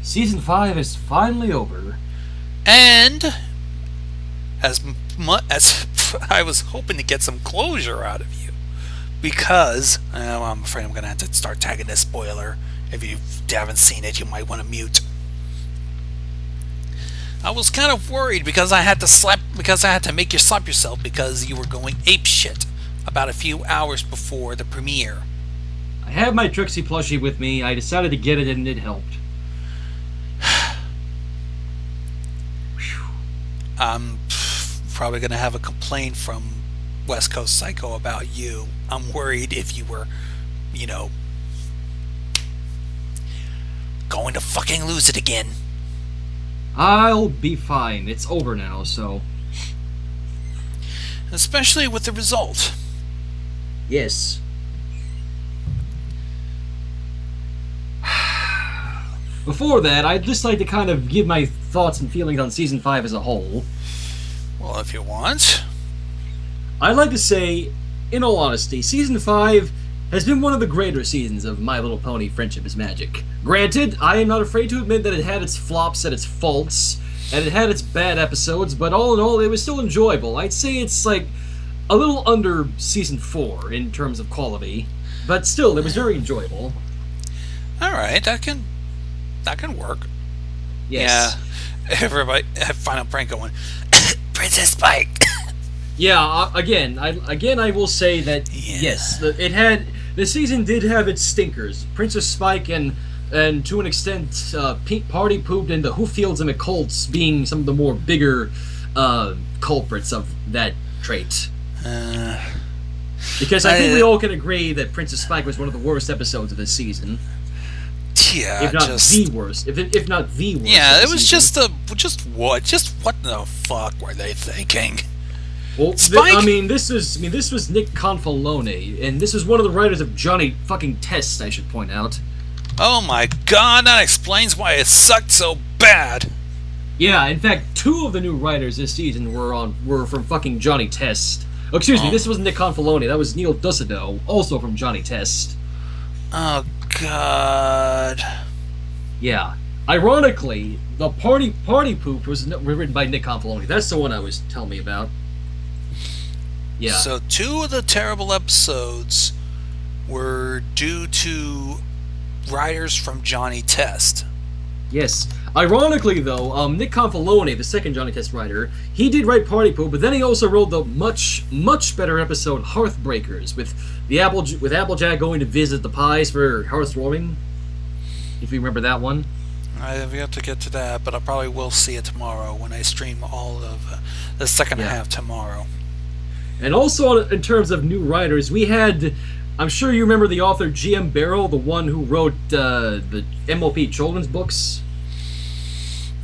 Season 5 is finally over. And as I was hoping to get some closure out of you, because I'm afraid I'm going to have to start tagging this spoiler. If you haven't seen it, you might want to mute. I was kind of worried because I had to make you slap yourself because you were going ape shit about a few hours before the premiere. I had my Trixie plushie with me. I decided to get it, and it helped. I'm probably going to have a complaint from West Coast Psycho about you. I'm worried if you were, going to fucking lose it again. I'll be fine. It's over now, so... Especially with the result. Yes. Before that, I'd just like to kind of give my thoughts and feelings on Season 5 as a whole. Well, if you want. I'd like to say, in all honesty, Season 5 has been one of the greater seasons of My Little Pony Friendship is Magic. Granted, I am not afraid to admit that it had its flops and its faults, and it had its bad episodes, but all in all, it was still enjoyable. I'd say it's like a little under Season 4 in terms of quality, but still, it was very enjoyable. Alright, that can work. Yes. Yeah, everybody, Final Prank going, Princess Spike! Yeah, again, I will say that, yes, the season did have its stinkers. Princess Spike and to an extent, Party Pooped and the Who Fields and McColts being some of the more bigger culprits of that trait. Because I think we all can agree that Princess Spike was one of the worst episodes of this season. Yeah, if not the worst. If not the worst. Yeah, it was season. Just what the fuck were they thinking? Well, this was Nick Confalone, and this was one of the writers of Johnny fucking Test, I should point out. Oh my god, that explains why it sucked so bad. Yeah, in fact, 2 of the new writers this season were from fucking Johnny Test. Oh, excuse me, this wasn't Nick Confalone, that was Neil Dussadow, also from Johnny Test. Oh god. Yeah. Ironically, the Party Poop was written by Nick Confalone. That's the one I was telling me about. Yeah. So 2 of the terrible episodes were due to writers from Johnny Test. Yes. Ironically, though, Nick Confalone, the second Johnny Test writer, he did write Party Poop, but then he also wrote the much better episode Hearthbreakers with Applejack going to visit the Pies for hearthwarming. If you remember that one. I have yet to get to that, but I probably will see it tomorrow when I stream all of the second half tomorrow. And also, in terms of new writers, we had, I'm sure you remember the author G.M. Barrow, the one who wrote the MLP children's books.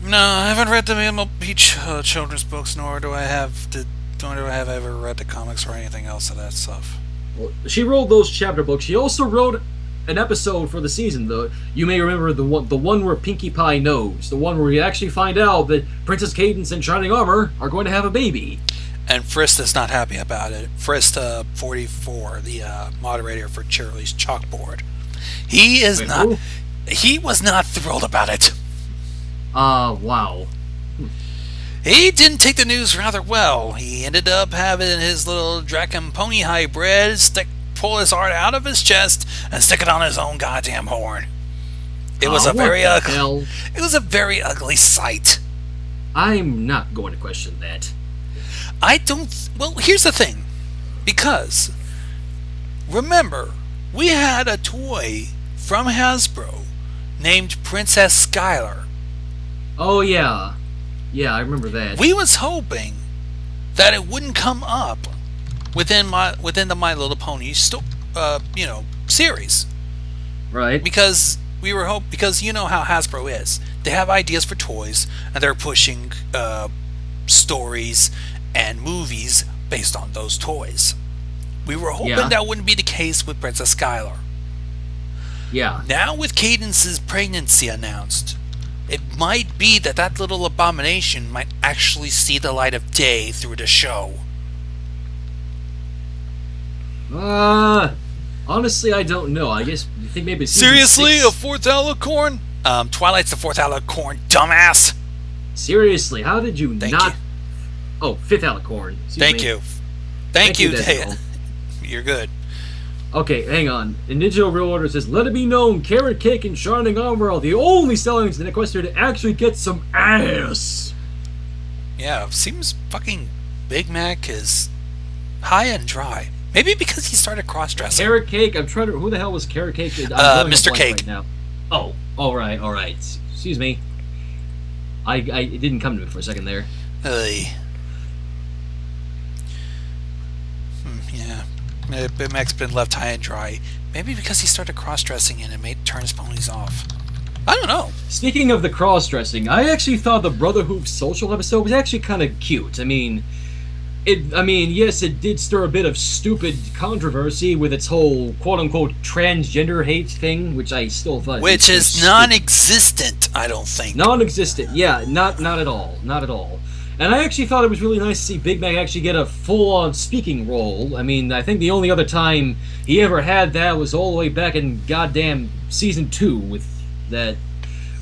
No, I haven't read the MLP children's books, nor do I have ever read the comics or anything else of that stuff. Well, she wrote those chapter books. She also wrote an episode for the season, though. You may remember the one where Pinkie Pie knows, the one where you actually find out that Princess Cadance and Shining Armor are going to have a baby. And Frist is not happy about it. Frist 44, the moderator for Cheerilee's Chalkboard, he was not thrilled about it. Wow. He didn't take the news rather well. He ended up having his little Draken Pony hybrid pull his heart out of his chest and stick it on his own goddamn horn. It was a very ugly. It was a very ugly sight. I'm not going to question that. Well, here's the thing. Because, remember, we had a toy from Hasbro named Princess Skylar. Oh, yeah. Yeah, I remember that. We was hoping that it wouldn't come up within the My Little Pony series. Right. Because because you know how Hasbro is. They have ideas for toys, and they're pushing stories and movies based on those toys. We were hoping that wouldn't be the case with Princess Skylar. Yeah. Now with Cadance's pregnancy announced, it might be that little abomination might actually see the light of day through the show. Honestly, I don't know. I guess you think maybe seriously, a 4th alicorn? Twilight's the fourth alicorn, dumbass. Seriously, how did you Thank not? you. Oh, fifth alicorn. Excuse Thank me. you. Thank you. Daniel. You're good. Okay, hang on. In Ninja Real Order says, let it be known, Carrot Cake and Shining Armor are the only sellings in Equestria to actually get some ass. Yeah, seems fucking Big Mac is high and dry. Maybe because he started cross-dressing. Carrot Cake, I'm trying to... Who the hell was Carrot Cake? Mr. Cake. Right now. Oh, alright. Excuse me. It didn't come to me for a second there. Yeah. Big Mac's been left high and dry. Maybe because he started cross-dressing and it turn his ponies off. I don't know. Speaking of the cross-dressing, I actually thought the Brotherhood Social episode was actually kind of cute. Yes, it did stir a bit of stupid controversy with its whole quote-unquote transgender hate thing, which I still thought... Which is non-existent, I don't think. Non-existent, yeah, not at all. And I actually thought it was really nice to see Big Mac actually get a full-on speaking role. I think the only other time he ever had that was all the way back in goddamn Season 2 with that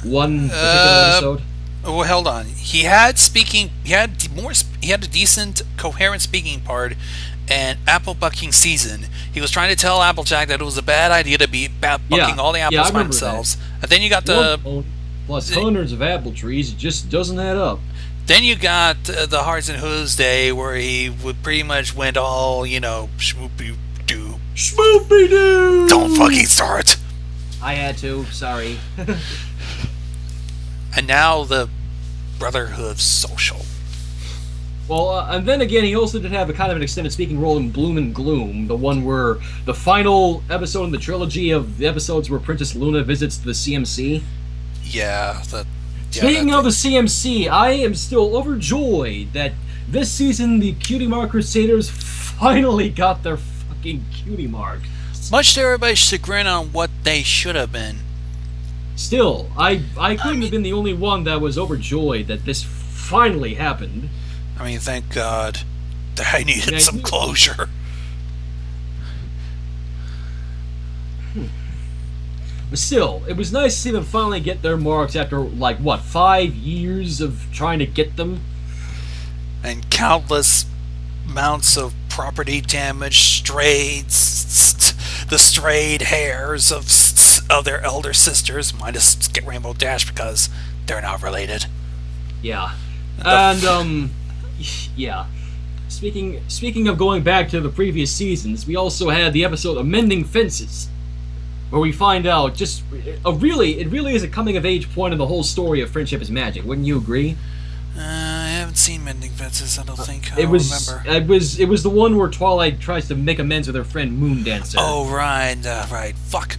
one particular episode. Well, hold on. He had a decent, coherent speaking part in Apple Bucking Season. He was trying to tell Applejack that it was a bad idea to be bucking all the apples by themselves. And then you got plus hundreds of apple trees, it just doesn't add up. Then you got the Hearts and Hooves Day, where he would pretty much went all, schmoopy-doo. Schmoopy-doo! Don't fucking start! I had to, sorry. And now the Brotherhood Social. Well, and then again, he also did have a kind of an extended speaking role in Bloom and Gloom, the one where the final episode in the trilogy of the episodes where Princess Luna visits the CMC. Yeah, Speaking of the CMC, I am still overjoyed that this season the Cutie Mark Crusaders finally got their fucking Cutie Mark. Much to everybody's chagrin on what they should have been. Still, I couldn't have been the only one that was overjoyed that this finally happened. Thank God. I needed some closure. But still, it was nice to see them finally get their marks after, 5 years of trying to get them? And countless amounts of property damage, the strayed hairs of their elder sisters, minus Rainbow Dash because they're not related. Yeah. And, yeah. Speaking of going back to the previous seasons, we also had the episode of Mending Fences, where we find out it really is a coming-of-age point in the whole story of Friendship is Magic. Wouldn't you agree? I haven't seen Mending Fences, I don't think. I don't remember. It was the one where Twilight tries to make amends with her friend Moon Dancer. Oh, right, fuck.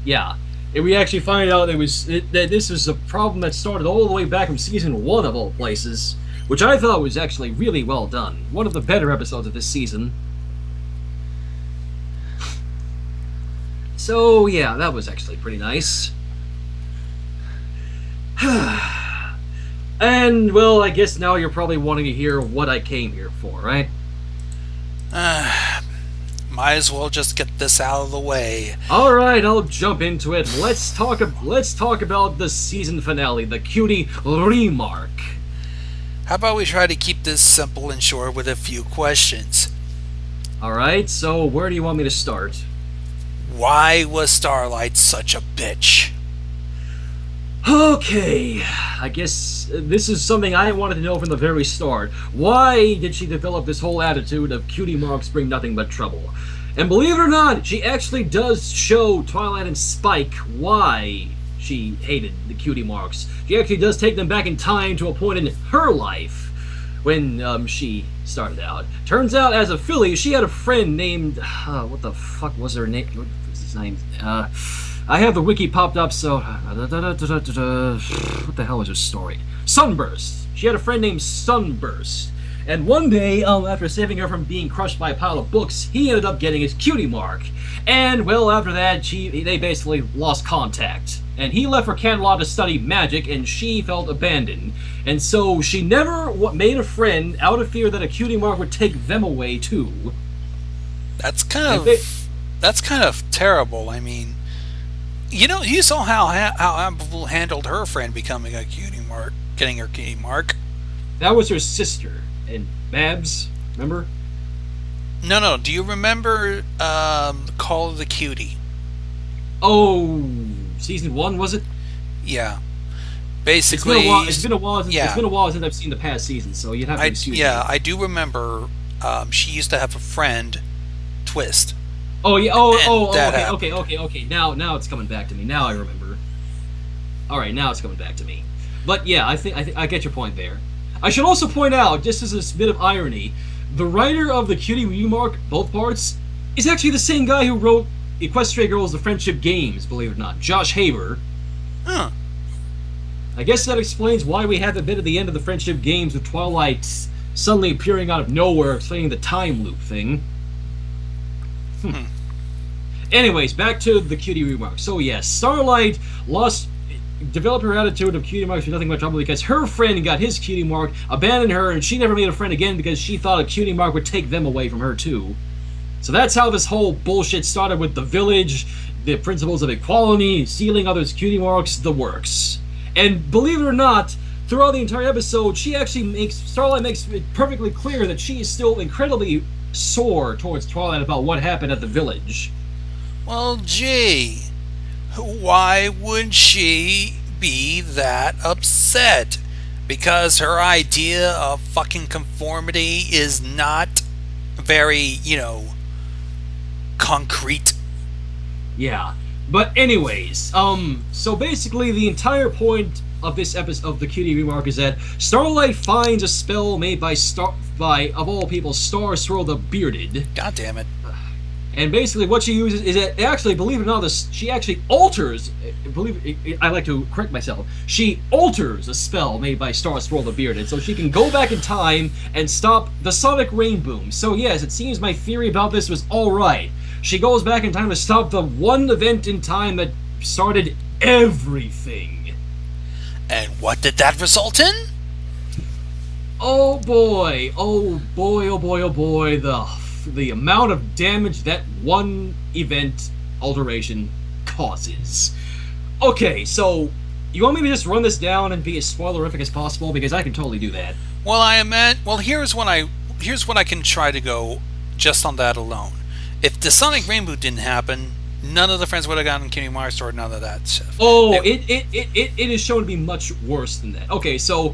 Yeah. And we actually find out that this was a problem that started all the way back from Season 1 of all places, which I thought was actually really well done. One of the better episodes of this season. So, yeah, that was actually pretty nice. And, well, I guess now you're probably wanting to hear what I came here for, right? Might as well just get this out of the way. Alright, I'll jump into it. Let's talk about the season finale, the Cutie Remark. How about we try to keep this simple and short with a few questions? Alright, so where do you want me to start? Why was Starlight such a bitch? Okay, I guess this is something I wanted to know from the very start. Why did she develop this whole attitude of cutie marks bring nothing but trouble? And believe it or not, she actually does show Twilight and Spike why she hated the cutie marks. She actually does take them back in time to a point in her life when she started out. Turns out, as a filly, she had a friend named... what the fuck was her name? What was his name? I have the wiki popped up, so... what the hell was her story? Sunburst. She had a friend named Sunburst. And one day, after saving her from being crushed by a pile of books, he ended up getting his cutie mark. And, well, after that, they basically lost contact. And he left for Canterlot to study magic, and she felt abandoned. And so she never made a friend out of fear that a cutie mark would take them away, too. That's kind of terrible. I mean... You saw how Apple handled her friend becoming a cutie mark, getting her cutie mark. That was her sister. And Babs, remember? No, no. Do you remember Call of the Cutie? Oh, season 1, was it? Yeah. It's been a Basically, while. It's been a while. It's yeah. been a while since I've seen the past season, so you'd have to excuse me. I do remember. She used to have a friend, Twist. Oh yeah. And that Okay, happened. okay. Now it's coming back to me. Now I remember. All right, now it's coming back to me. But yeah, I get your point there. I should also point out, just as a bit of irony, the writer of the Cutie Remark, both parts, is actually the same guy who wrote Equestria Girls: The Friendship Games. Believe it or not, Josh Haber. Huh. I guess that explains why we had the bit at the end of the Friendship Games with Twilight suddenly appearing out of nowhere, explaining the time loop thing. Anyways, back to the Cutie Remark. So yes, Starlight developed her attitude of cutie marks for nothing but trouble because her friend got his cutie mark, abandoned her, and she never made a friend again because she thought a cutie mark would take them away from her too. So that's how this whole bullshit started with the village, the principles of equality, stealing others' cutie marks, the works. And believe it or not, throughout the entire episode, Starlight makes it perfectly clear that she is still incredibly sore towards Twilight about what happened at the village. Well, gee, why would she be that upset? Because her idea of fucking conformity is not very, concrete. Yeah. But anyways, so basically the entire point of this episode of the Cutie Remark is that Starlight finds a spell made by of all people, Star Swirl the Bearded. God damn it. And basically what she uses is that, actually, believe it or not, she actually alters, I like to correct myself, she alters a spell made by Star Swirl the Bearded, so she can go back in time and stop the Sonic Rain Boom. So yes, it seems my theory about this was alright. She goes back in time to stop the one event in time that started everything. And what did that result in? Oh boy, the amount of damage that one event alteration causes. Okay, so you want me to just run this down and be as spoilerific as possible, because I can totally do that. Well, here's what I can try to go just on that alone. If the Sonic Rainbow didn't happen, none of the friends would have gotten Cutie Marks or none of that stuff. Oh, it is shown to be much worse than that. Okay, so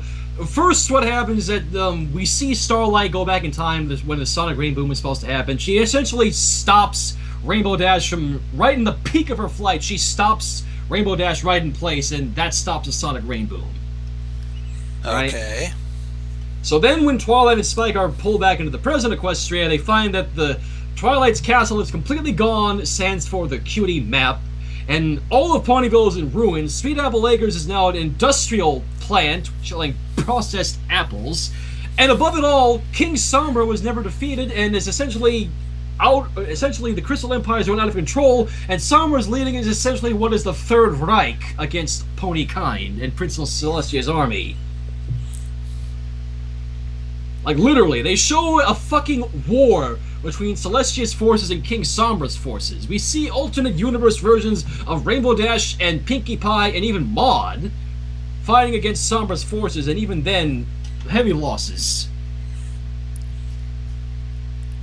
first, what happens is that we see Starlight go back in time when the Sonic Rain Boom is supposed to happen. She essentially stops Rainbow Dash from right in the peak of her flight. She stops Rainbow Dash right in place, and that stops the Sonic Rain Boom. Right? Okay. So then, when Twilight and Spike are pulled back into the present Equestria, they find that the Twilight's castle is completely gone, sans for the Cutie map, and all of Ponyville is in ruins. Sweet Apple Acres is now an industrial plant selling processed apples, and above it all, King Sombra was never defeated and is essentially the Crystal Empire is run out of control, and Sombra's leading is essentially what is the Third Reich against Ponykind and Princess Celestia's army. Like, literally, they show a fucking war between Celestia's forces and King Sombra's forces. We see alternate universe versions of Rainbow Dash and Pinkie Pie and even Maud fighting against Sombra's forces, and even then, heavy losses.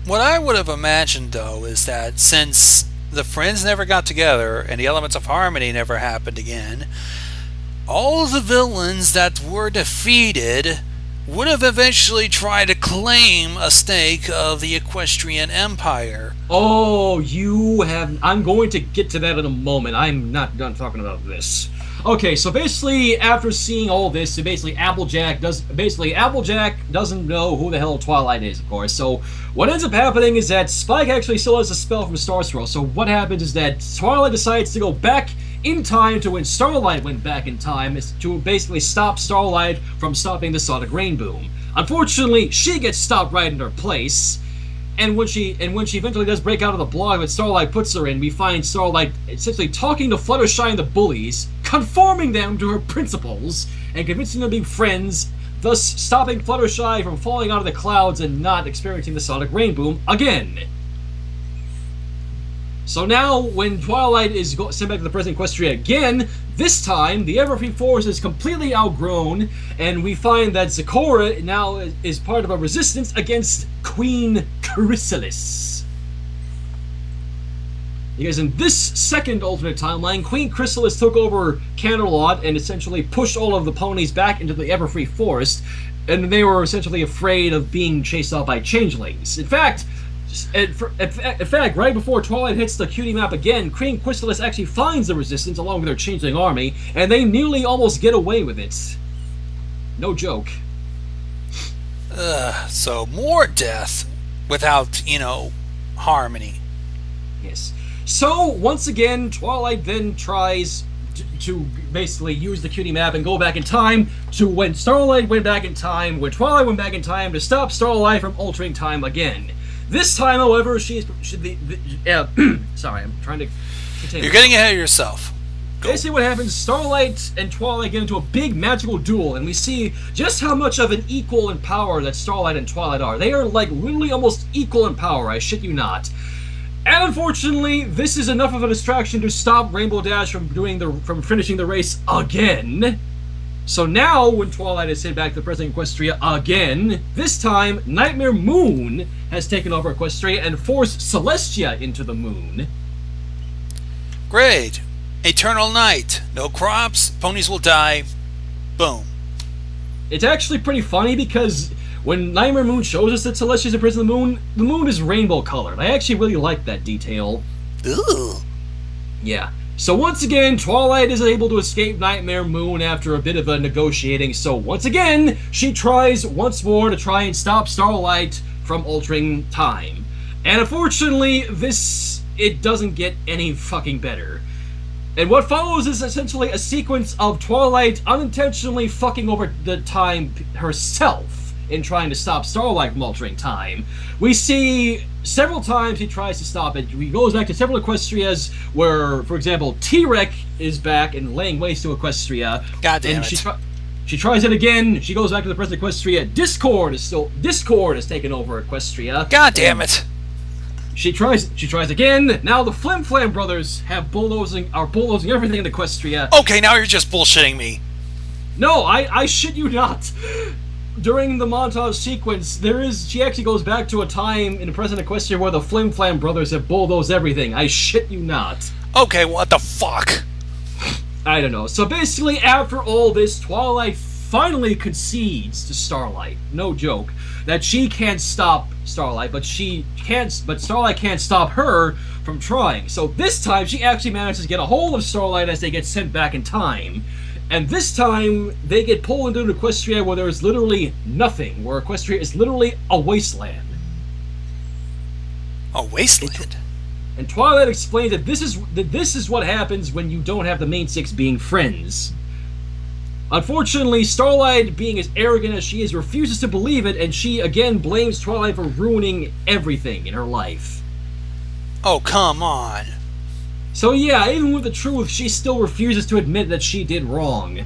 What I would have imagined, though, is that since the friends never got together and the elements of harmony never happened again, all of the villains that were defeated would have eventually tried to claim a stake of the Equestrian Empire. Oh, I'm going to get to that in a moment. I'm not done talking about this. Okay, so basically, after seeing all this, Applejack doesn't know who the hell Twilight is, of course. So what ends up happening is that Spike actually still has a spell from Star Swirl. So what happens is that Twilight decides to go back in time to when Starlight went back in time, is to basically stop Starlight from stopping the Sonic Rain Boom. Unfortunately, she gets stopped right in her place. And when she eventually does break out of the blog that Starlight puts her in, we find Starlight essentially talking to Fluttershy and the bullies, conforming them to her principles, and convincing them to be friends, thus stopping Fluttershy from falling out of the clouds and not experiencing the Sonic Rain Boom again. So now, when Twilight is sent back to the present Equestria again, this time the Everfree Force is completely outgrown, and we find that Zecora now is part of a resistance against Queen Chrysalis. Because in this second alternate timeline, Queen Chrysalis took over Canterlot and essentially pushed all of the ponies back into the Everfree Forest, and they were essentially afraid of being chased off by changelings. In fact, right before Twilight hits the cutie map again, Queen Chrysalis actually finds the resistance along with their changeling army, and they nearly almost get away with it. No joke. So more death without, harmony. Yes. So, once again, Twilight then tries to basically use the cutie map and go back in time to when Starlight went back in time, when Twilight went back in time to stop Starlight from altering time again. This time, however, sorry, I'm trying to continue. You're getting ahead of yourself. Basically what happens, Starlight and Twilight get into a big magical duel, and we see just how much of an equal in power that Starlight and Twilight are. They are, like, literally almost equal in power, I shit you not. And unfortunately, this is enough of a distraction to stop Rainbow Dash from finishing the race again. So now, when Twilight is sent back to the present Equestria again, this time, Nightmare Moon has taken over Equestria and forced Celestia into the moon. Great. Eternal night. No crops. Ponies will die. Boom. It's actually pretty funny because when Nightmare Moon shows us that Celestia is in prison of the moon is rainbow colored. I actually really like that detail. Ooh. Yeah. So once again, Twilight is able to escape Nightmare Moon after a bit of a negotiating. So once again, she tries once more to try and stop Starlight from altering time. And unfortunately, it doesn't get any fucking better. And what follows is essentially a sequence of Twilight unintentionally fucking over the time herself in trying to stop Starlight from altering time. We see several times he tries to stop it. He goes back to several Equestrias where, for example, T-Rex is back and laying waste to Equestria. God damn and it. She tries it again. She goes back to the present Equestria. Discord has taken over Equestria. God damn it. She tries again. Now the Flim Flam brothers are bulldozing everything in Equestria. Okay, now you're just bullshitting me. No, I shit you not. During the montage sequence, she actually goes back to a time in the present Equestria where the Flim Flam brothers have bulldozed everything. I shit you not. Okay, what the fuck? I don't know. So basically, after all this, Twilight finally concedes to Starlight. No joke. That she can't stop Starlight, but Starlight can't stop her from trying. So this time, she actually manages to get a hold of Starlight as they get sent back in time. And this time, they get pulled into Equestria where there is literally nothing, where Equestria is literally a wasteland. A wasteland? And Twilight explains that this is what happens when you don't have the main six being friends. Unfortunately, Starlight, being as arrogant as she is, refuses to believe it, and she again blames Twilight for ruining everything in her life. Oh, come on. So yeah, even with the truth, she still refuses to admit that she did wrong.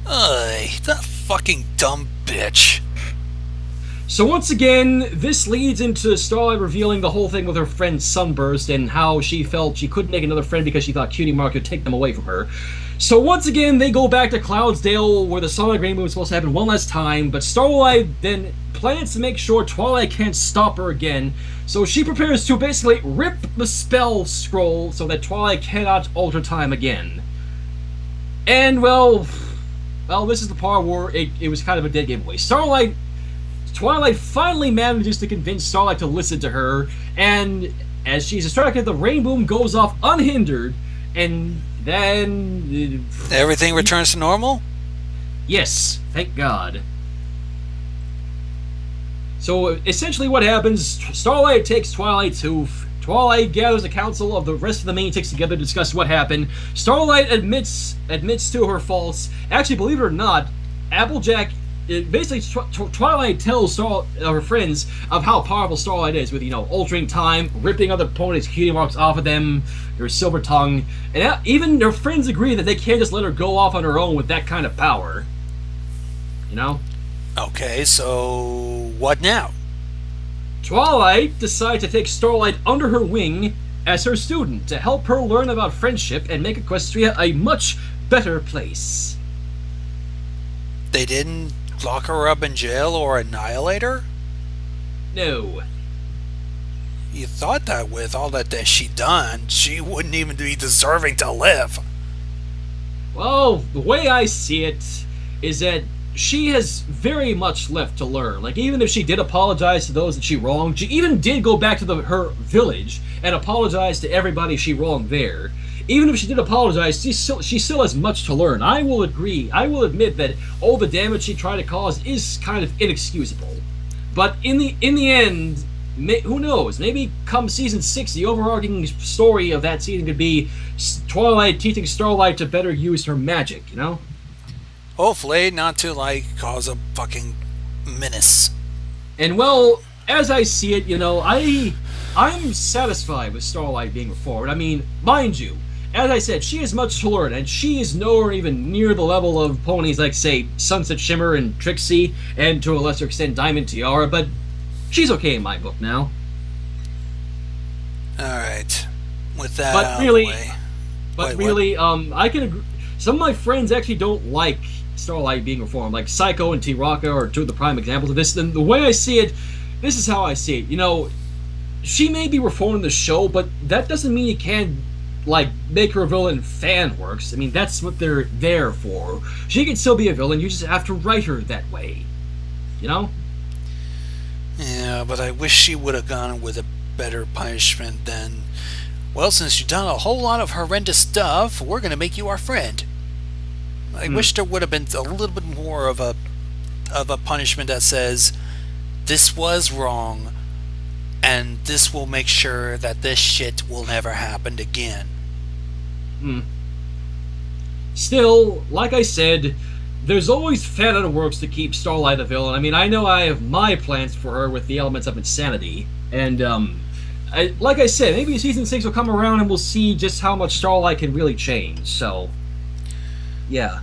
That fucking dumb bitch. So once again, this leads into Starlight revealing the whole thing with her friend Sunburst and how she felt she couldn't make another friend because she thought Cutie Mark could take them away from her. So once again, they go back to Cloudsdale where the Sonic Rainbow is supposed to happen one last time, but Starlight then plans to make sure Twilight can't stop her again, so she prepares to basically rip the spell scroll so that Twilight cannot alter time again. And well, this is the part where it was kind of a dead giveaway. Twilight finally manages to convince Starlight to listen to her, and as she's distracted, the rainbow goes off unhindered, and then... Everything returns to normal? Yes, thank God. So essentially what happens, Starlight takes Twilight to... Twilight gathers a council of the rest of the main six together to discuss what happened. Starlight admits to her faults. Actually, believe it or not, Applejack... Basically, Twilight tells her friends of how powerful Starlight is with, altering time, ripping other opponents' cutie marks off of them, her silver tongue, and even their friends agree that they can't just let her go off on her own with that kind of power. Okay, so what now? Twilight decides to take Starlight under her wing as her student to help her learn about friendship and make Equestria a much better place. They didn't lock her up in jail or annihilate her? No. You thought that with all that she done, she wouldn't even be deserving to live. Well, the way I see it is that she has very much left to learn. Like, even if she did apologize to those that she wronged, she even did go back to her village and apologize to everybody she wronged there. Even if she did apologize, she still has much to learn. I will admit that all the damage she tried to cause is kind of inexcusable. But in the end, who knows? Maybe come season 6, the overarching story of that season could be Twilight teaching Starlight to better use her magic, you know? Hopefully not to, cause a fucking menace. And, well, as I see it, you know, I'm satisfied with Starlight being reformed. I mean, mind you, as I said, she has much to learn, and she is nowhere even near the level of ponies like, say, Sunset Shimmer and Trixie, and to a lesser extent Diamond Tiara, but she's okay in my book now. Alright. With that but out really, of the way. But Wait, really, I can agree. Some of my friends actually don't like Starlight being reformed, like Psycho and T-Rocka are two of the prime examples of this. And the way I see it, this is how I see it. You know, she may be reformed in the show, but that doesn't mean you can't, make her a villain in fan works. I mean, that's what they're there for. She can still be a villain, you just have to write her that way. You know? Yeah, but I wish she would have gone with a better punishment than, well, since you've done a whole lot of horrendous stuff, we're going to make you our friend. I wish there would have been a little bit more of a punishment that says, this was wrong, and this will make sure that this shit will never happen again. Still, like I said, there's always fan out of works to keep Starlight a villain. I mean, I know I have my plans for her with the elements of insanity, and, like I said, maybe season 6 will come around and we'll see just how much Starlight can really change, so, yeah.